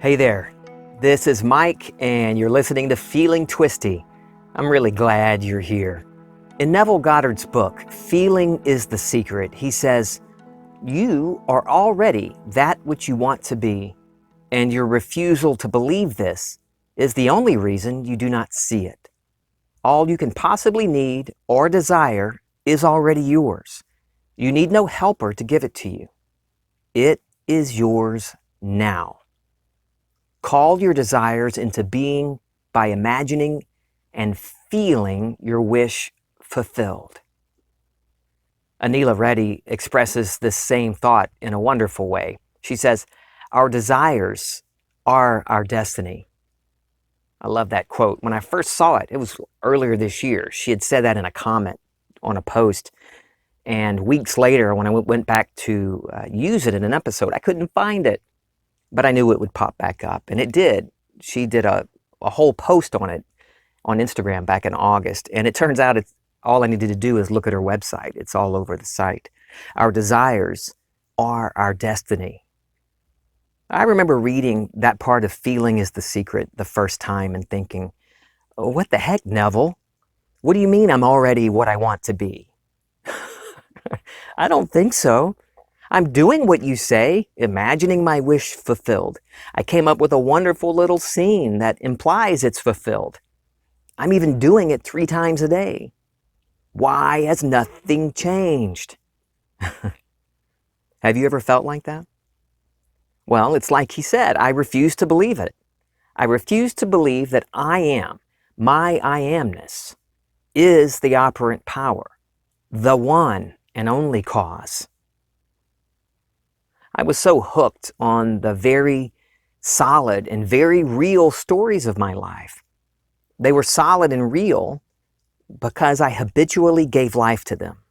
Hey there, this is Mike, and you're listening to Feeling Twisty. I'm really glad you're here. In Neville Goddard's book, Feeling is the Secret, he says, "You are already that which you want to be, and your refusal to believe this is the only reason you do not see it. All you can possibly need or desire is already yours. You need no helper to give it to you. It is yours now. Call your desires into being by imagining and feeling your wish fulfilled." Anila Reddy expresses this same thought in a wonderful way. She says, "Our desires are our destiny." I love that quote. When I first saw it, it was earlier this year. She had said that in a comment on a post. And weeks later, when I went back to use it in an episode, I couldn't find it. But I knew it would pop back up, and it did. She did a whole post on it on Instagram back in August, and it turns out all I needed to do is look at her website. It's all over the site. Our desires are our destiny. I remember reading that part of Feeling is the Secret the first time and thinking, "Oh, what the heck, Neville? What do you mean I'm already what I want to be?" I don't think so. I'm doing what you say, imagining my wish fulfilled. I came up with a wonderful little scene that implies it's fulfilled. I'm even doing it 3 times a day. Why has nothing changed? Have you ever felt like that? Well, it's like he said, I refuse to believe it. I refuse to believe that my I amness, is the operant power, the one and only cause. I was so hooked on the very solid and very real stories of my life. They were solid and real because I habitually gave life to them.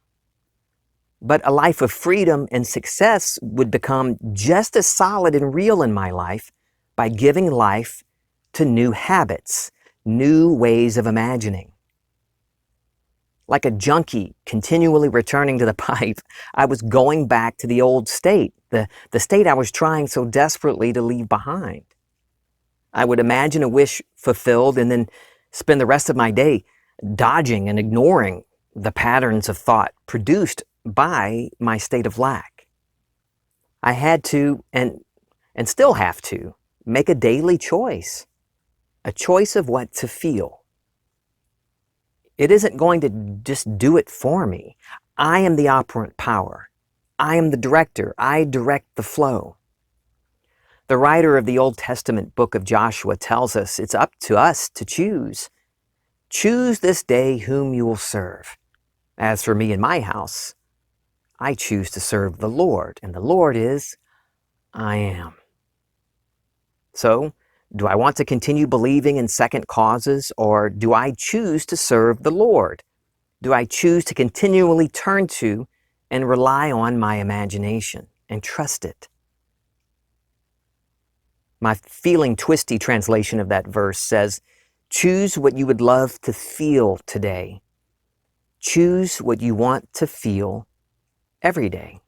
But a life of freedom and success would become just as solid and real in my life by giving life to new habits, new ways of imagining. Like a junkie continually returning to the pipe, I was going back to the old state, the state I was trying so desperately to leave behind. I would imagine a wish fulfilled and then spend the rest of my day dodging and ignoring the patterns of thought produced by my state of lack. I had to, and still have to, make a daily choice, a choice of what to feel. It isn't going to just do it for me. I am the operant power. I am the director. I direct the flow. The writer of the Old Testament book of Joshua tells us it's up to us to choose. Choose this day whom you will serve. As for me and my house, I choose to serve the Lord, and the Lord is I am. So, do I want to continue believing in second causes, or do I choose to serve the Lord? Do I choose to continually turn to and rely on my imagination and trust it? My Feeling Twisty translation of that verse says, choose what you would love to feel today. Choose what you want to feel every day.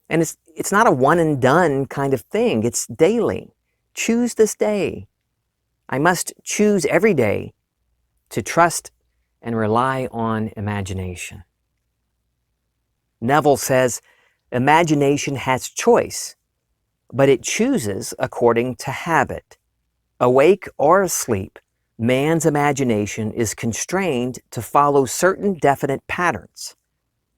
And it's not a one and done kind of thing. It's daily. Choose this day. I must choose every day to trust and rely on imagination. Neville says, imagination has choice, but it chooses according to habit. Awake or asleep, man's imagination is constrained to follow certain definite patterns.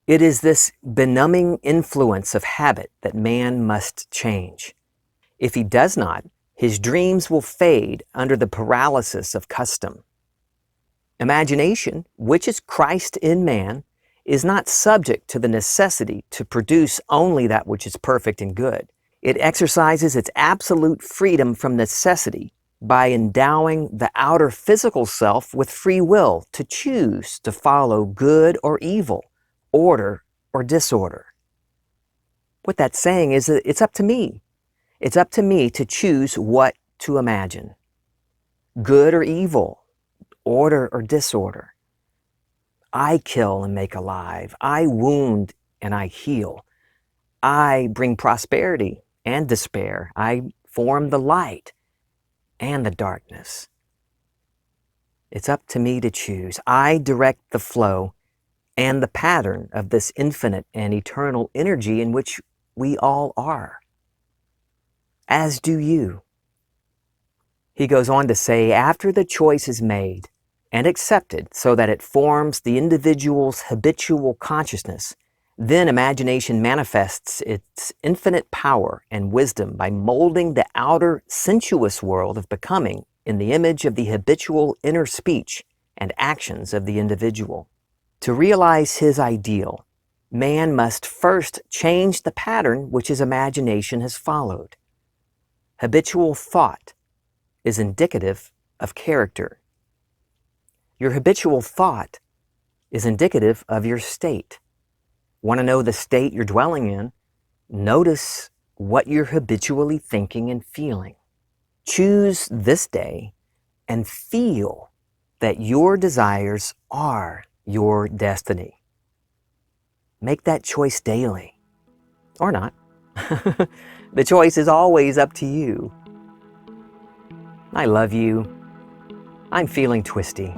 It is this benumbing influence of habit that man must change. If he does not, his dreams will fade under the paralysis of custom. Imagination, which is Christ in man, is not subject to the necessity to produce only that which is perfect and good. It exercises its absolute freedom from necessity by endowing the outer physical self with free will to choose to follow good or evil, order or disorder. What that's saying is that it's up to me. It's up to me to choose what to imagine. Good or evil, order or disorder. I kill and make alive. I wound and I heal. I bring prosperity and despair. I form the light and the darkness. It's up to me to choose. I direct the flow and the pattern of this infinite and eternal energy in which we all are, as do you. He goes on to say, after the choice is made and accepted so that it forms the individual's habitual consciousness, then imagination manifests its infinite power and wisdom by molding the outer sensuous world of becoming in the image of the habitual inner speech and actions of the individual. To realize his ideal, man must first change the pattern which his imagination has followed. Habitual thought is indicative of character. Your habitual thought is indicative of your state. Want to know the state you're dwelling in? Notice what you're habitually thinking and feeling. Choose this day and feel that your desires are your destiny. Make that choice daily, or not. The choice is always up to you. I love you. I'm feeling twisty.